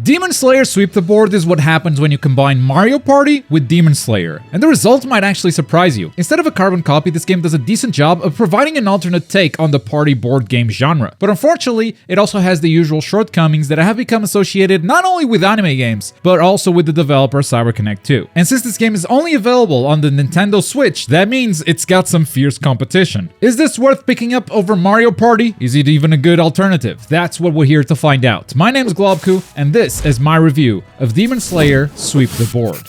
Demon Slayer Sweep the Board is what happens when you combine Mario Party with Demon Slayer, and the result might actually surprise you. Instead of a carbon copy, this game does a decent job of providing an alternate take on the party board game genre. But unfortunately, it also has the usual shortcomings that have become associated not only with anime games, but also with the developer CyberConnect 2. And since this game is only available on the Nintendo Switch, that means it's got some fierce competition. Is this worth picking up over Mario Party? Is it even a good alternative? That's what we're here to find out. My name is Globku, and this is my review of Demon Slayer Sweep the Board.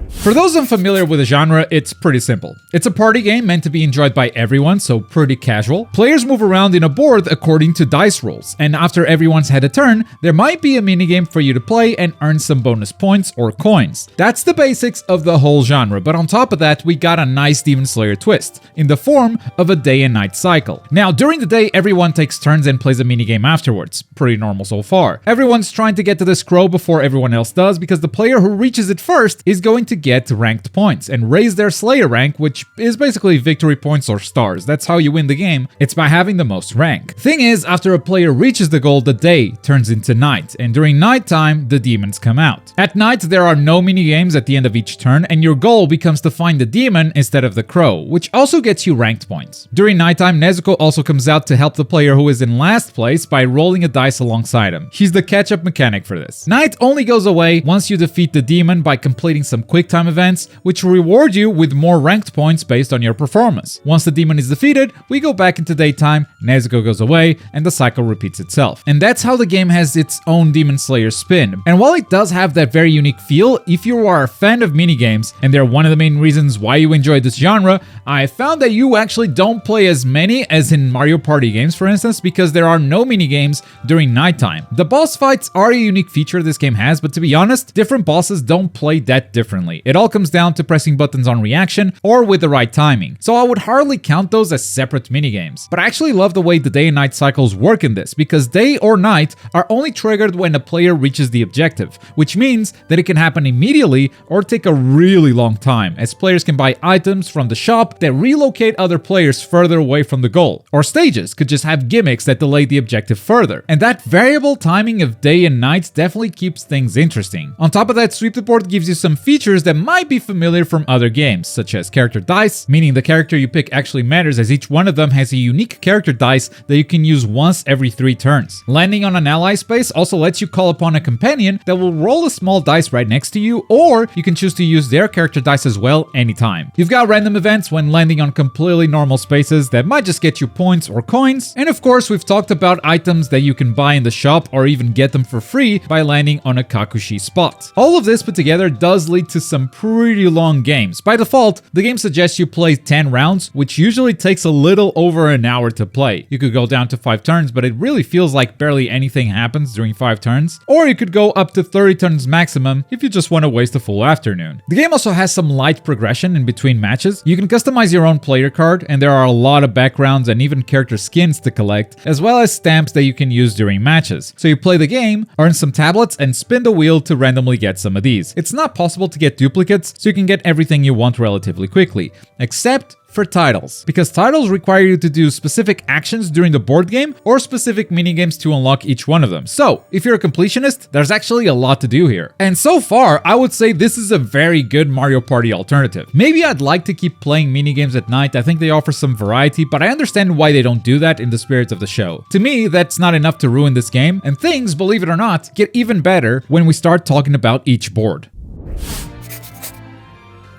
For those unfamiliar with the genre, it's pretty simple. It's a party game meant to be enjoyed by everyone, so pretty casual. Players move around in a board according to dice rolls, and after everyone's had a turn, there might be a minigame for you to play and earn some bonus points or coins. That's the basics of the whole genre, but on top of that, we got a nice Demon Slayer twist, in the form of a day and night cycle. Now, during the day, everyone takes turns and plays a minigame afterwards. Pretty normal so far. Everyone's trying to get to this crow before everyone else does, because the player who reaches it first is going to get ranked points and raise their Slayer rank, which is basically victory points or stars. That's how you win the game. It's by having the most rank. Thing is, after a player reaches the goal, the day turns into night, and during nighttime, the demons come out. At night, there are no mini games at the end of each turn, and your goal becomes to find the demon instead of the crow, which also gets you ranked points. During nighttime, Nezuko also comes out to help the player who is in last place by rolling a dice alongside him. He's the catch-up mechanic for this. Night only goes away once you defeat the demon by completing some quick time events, which reward you with more ranked points based on your performance. Once the demon is defeated, we go back into daytime, Nezuko goes away, and the cycle repeats itself. And that's how the game has its own Demon Slayer spin. And while it does have that very unique feel, if you are a fan of minigames, and they're one of the main reasons why you enjoy this genre, I found that you actually don't play as many as in Mario Party games, for instance, because there are no minigames during nighttime. The boss fights are a unique feature this game has, but to be honest, different bosses don't play that differently. It all comes down to pressing buttons on reaction or with the right timing, so I would hardly count those as separate minigames. But I actually love the way the day and night cycles work in this, because day or night are only triggered when a player reaches the objective, which means that it can happen immediately or take a really long time, as players can buy items from the shop that relocate other players further away from the goal, or stages could just have gimmicks that delay the objective further. And that variable timing of day and night definitely keeps things interesting. On top of that, Sweep the Board gives you some features that might be familiar from other games, such as character dice, meaning the character you pick actually matters, as each one of them has a unique character dice that you can use once every 3 turns. Landing on an ally space also lets you call upon a companion that will roll a small dice right next to you, or you can choose to use their character dice as well anytime. You've got random events when landing on completely normal spaces that might just get you points or coins, and of course we've talked about items that you can buy in the shop or even get them for free by landing on a Kakushi spot. All of this put together does lead to some pretty long games. By default, the game suggests you play 10 rounds, which usually takes a little over an hour to play. You could go down to 5 turns, but it really feels like barely anything happens during 5 turns. Or you could go up to 30 turns maximum if you just want to waste a full afternoon. The game also has some light progression in between matches. You can customize your own player card, and there are a lot of backgrounds and even character skins to collect, as well as stamps that you can use during matches. So you play the game, earn some tablets, and spin the wheel to randomly get some of these. It's not possible to get duplicates, so you can get everything you want relatively quickly, except for titles, because titles require you to do specific actions during the board game or specific minigames to unlock each one of them. So, if you're a completionist, there's actually a lot to do here. And so far, I would say this is a very good Mario Party alternative. Maybe I'd like to keep playing minigames at night. I think they offer some variety, but I understand why they don't do that in the spirit of the show. To me, that's not enough to ruin this game, and things, believe it or not, get even better when we start talking about each board.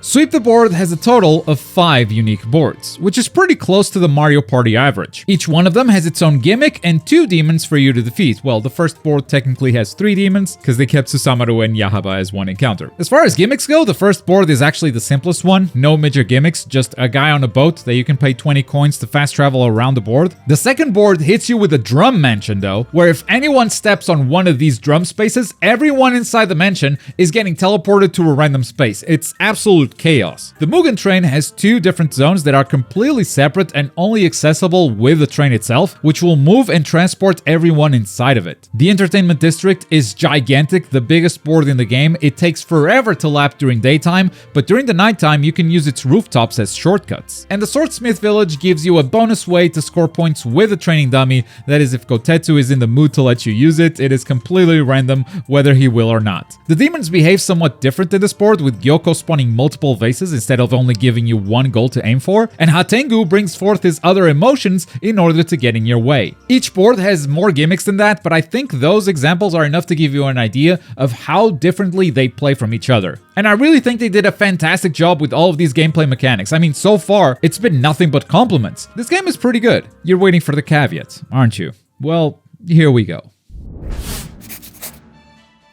Sweep the Board has a total of 5 unique boards, which is pretty close to the Mario Party average. Each one of them has its own gimmick and 2 demons for you to defeat. Well, the first board technically has 3 demons, because they kept Susamaru and Yahaba as one encounter. As far as gimmicks go, the first board is actually the simplest one. No major gimmicks, just a guy on a boat that you can pay 20 coins to fast travel around the board. The second board hits you with a drum mansion though, where if anyone steps on one of these drum spaces, everyone inside the mansion is getting teleported to a random space. It's absolute chaos. The Mugen train has 2 different zones that are completely separate and only accessible with the train itself, which will move and transport everyone inside of it. The entertainment district is gigantic, the biggest board in the game. It takes forever to lap during daytime, but during the nighttime you can use its rooftops as shortcuts. And the Swordsmith Village gives you a bonus way to score points with a training dummy. That is, if Kotetsu is in the mood to let you use it, it is completely random whether he will or not. The demons behave somewhat different in this board, with Gyoko spawning multiple vases instead of only giving you one goal to aim for, and Hatengu brings forth his other emotions in order to get in your way. Each board has more gimmicks than that, but I think those examples are enough to give you an idea of how differently they play from each other. And I really think they did a fantastic job with all of these gameplay mechanics. I mean, so far, it's been nothing but compliments. This game is pretty good. You're waiting for the caveats, aren't you? Well, here we go.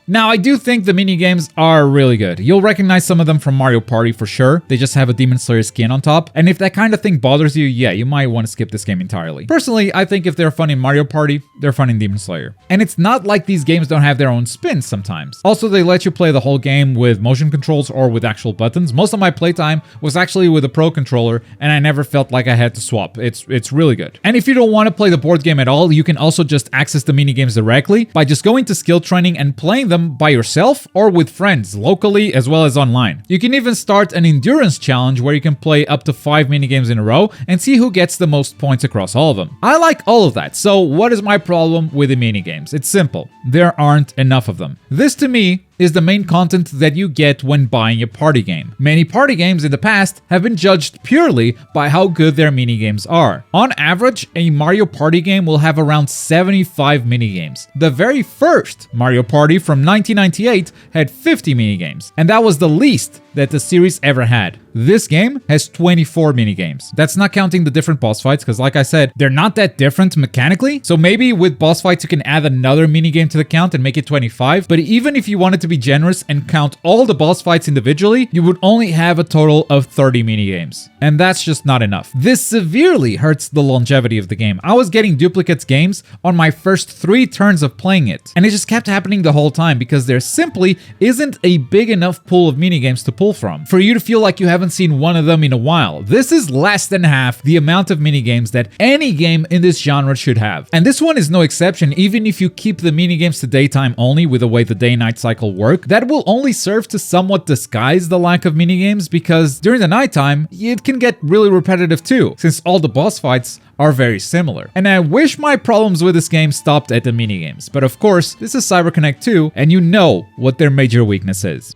Now, I do think the minigames are really good. You'll recognize some of them from Mario Party for sure. They just have a Demon Slayer skin on top. And if that kind of thing bothers you, yeah, you might want to skip this game entirely. Personally, I think if they're fun in Mario Party, they're fun in Demon Slayer. And it's not like these games don't have their own spins sometimes. Also, they let you play the whole game with motion controls or with actual buttons. Most of my playtime was actually with a Pro controller, and I never felt like I had to swap. It's really good. And if you don't want to play the board game at all, you can also just access the minigames directly by just going to skill training and playing them by yourself or with friends, locally as well as online. You can even start an endurance challenge where you can play up to 5 minigames in a row and see who gets the most points across all of them. I like all of that, so what is my problem with the minigames? It's simple. There aren't enough of them. This to me is the main content that you get when buying a party game. Many party games in the past have been judged purely by how good their minigames are. On average, a Mario Party game will have around 75 minigames. The very first Mario Party from 1998 had 50 minigames, and that was the least that the series ever had. This game has 24 minigames. That's not counting the different boss fights, because like I said, they're not that different mechanically. So maybe with boss fights you can add another minigame to the count and make it 25. But even if you wanted to be generous and count all the boss fights individually, you would only have a total of 30 minigames. And that's just not enough. This severely hurts the longevity of the game. I was getting duplicates games on my first 3 turns of playing it, and it just kept happening the whole time because there simply isn't a big enough pool of minigames to pull from for you to feel like you haven't seen one of them in a while. This is less than half the amount of minigames that any game in this genre should have. And this one is no exception. Even if you keep the minigames to daytime only with the way the day-night cycle work, that will only serve to somewhat disguise the lack of minigames, because during the nighttime, it can get really repetitive too, since all the boss fights are very similar. And I wish my problems with this game stopped at the minigames, but of course, this is CyberConnect 2, and you know what their major weakness is.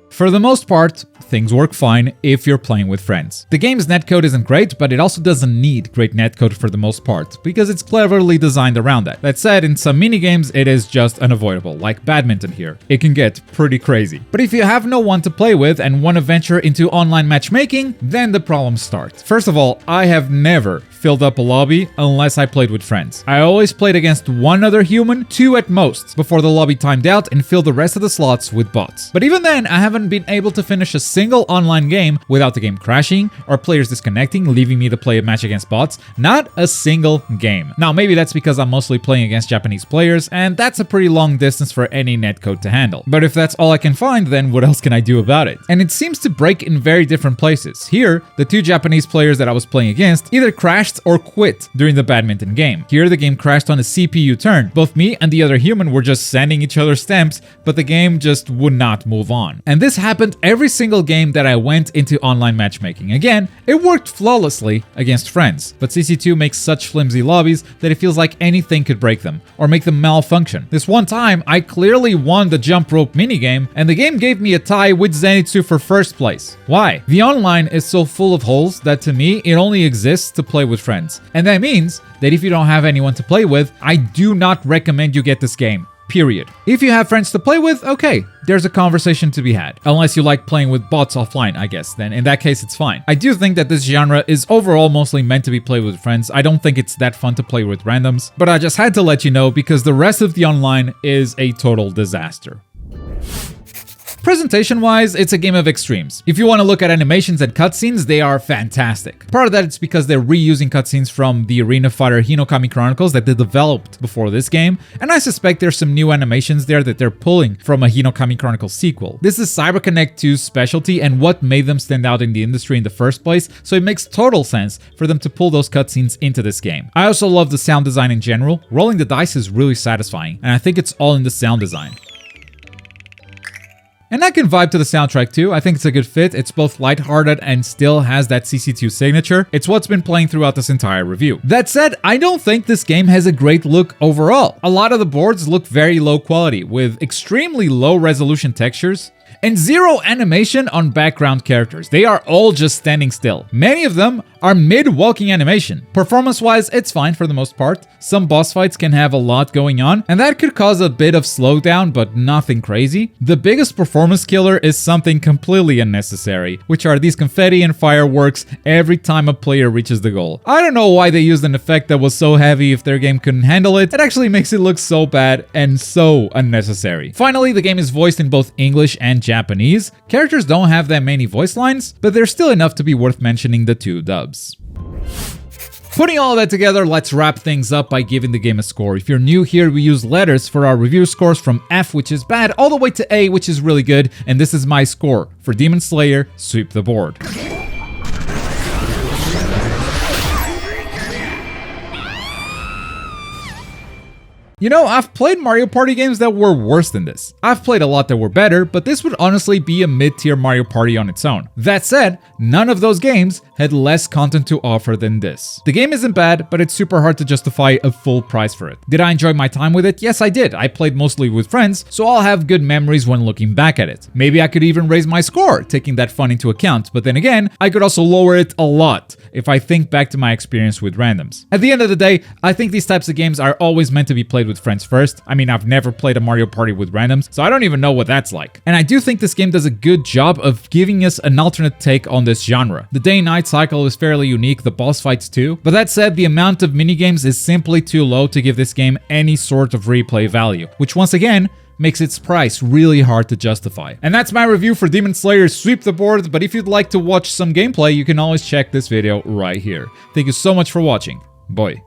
For the most part, things work fine if you're playing with friends. The game's netcode isn't great, but it also doesn't need great netcode for the most part, because it's cleverly designed around that. That said, in some minigames it is just unavoidable, like badminton here. It can get pretty crazy. But if you have no one to play with and want to venture into online matchmaking, then the problems start. First of all, I have never filled up a lobby unless I played with friends. I always played against one other human, 2 at most, before the lobby timed out and filled the rest of the slots with bots. But even then, I haven't been able to finish a single online game without the game crashing or players disconnecting, leaving me to play a match against bots. Not a single game. Now, maybe that's because I'm mostly playing against Japanese players, and that's a pretty long distance for any netcode to handle. But if that's all I can find, then what else can I do about it? And it seems to break in very different places. Here, the 2 Japanese players that I was playing against either crashed or quit during the badminton game. Here, the game crashed on a CPU turn. Both me and the other human were just sending each other stamps, but the game just would not move on. And this happened every single game that I went into online matchmaking. Again, it worked flawlessly against friends, but CC2 makes such flimsy lobbies that it feels like anything could break them or make them malfunction. This one time, I clearly won the jump rope minigame, and the game gave me a tie with Zenitsu for first place. Why? The online is so full of holes that to me, it only exists to play with friends. And that means that if you don't have anyone to play with, I do not recommend you get this game. Period. If you have friends to play with, okay, there's a conversation to be had. Unless you like playing with bots offline, I guess, then in that case it's fine. I do think that this genre is overall mostly meant to be played with friends. I don't think it's that fun to play with randoms, but I just had to let you know because the rest of the online is a total disaster. Presentation-wise, it's a game of extremes. If you want to look at animations and cutscenes, they are fantastic. Part of that is because they're reusing cutscenes from the Arena Fighter Hinokami Chronicles that they developed before this game, and I suspect there's some new animations there that they're pulling from a Hinokami Chronicles sequel. This is CyberConnect 2's specialty and what made them stand out in the industry in the first place, so it makes total sense for them to pull those cutscenes into this game. I also love the sound design in general. Rolling the dice is really satisfying, and I think it's all in the sound design. And I can vibe to the soundtrack too. I think it's a good fit. It's both lighthearted and still has that CC2 signature. It's what's been playing throughout this entire review. That said, I don't think this game has a great look overall. A lot of the boards look very low quality, with extremely low resolution textures, and zero animation on background characters. They are all just standing still. Many of them are mid-walking animation. Performance-wise, it's fine for the most part. Some boss fights can have a lot going on, and that could cause a bit of slowdown, but nothing crazy. The biggest performance killer is something completely unnecessary, which are these confetti and fireworks every time a player reaches the goal. I don't know why they used an effect that was so heavy if their game couldn't handle it. It actually makes it look so bad and so unnecessary. Finally, the game is voiced in both English and Japanese. Characters don't have that many voice lines, but there's still enough to be worth mentioning the 2 dubs. Putting all that together, let's wrap things up by giving the game a score. If you're new here, we use letters for our review scores from F, which is bad, all the way to A, which is really good, and this is my score for Demon Slayer: Sweep the Board. You know, I've played Mario Party games that were worse than this. I've played a lot that were better, but this would honestly be a mid-tier Mario Party on its own. That said, none of those games had less content to offer than this. The game isn't bad, but it's super hard to justify a full price for it. Did I enjoy my time with it? Yes, I did. I played mostly with friends, so I'll have good memories when looking back at it. Maybe I could even raise my score, taking that fun into account, but then again, I could also lower it a lot if I think back to my experience with randoms. At the end of the day, I think these types of games are always meant to be played with friends first. I mean, I've never played a Mario Party with randoms, so I don't even know what that's like. And I do think this game does a good job of giving us an alternate take on this genre. The day-night cycle is fairly unique, the boss fights too. But that said, the amount of minigames is simply too low to give this game any sort of replay value, which once again, makes its price really hard to justify. And that's my review for Demon Slayer: Sweep the Board, but if you'd like to watch some gameplay, you can always check this video right here. Thank you so much for watching. Bye.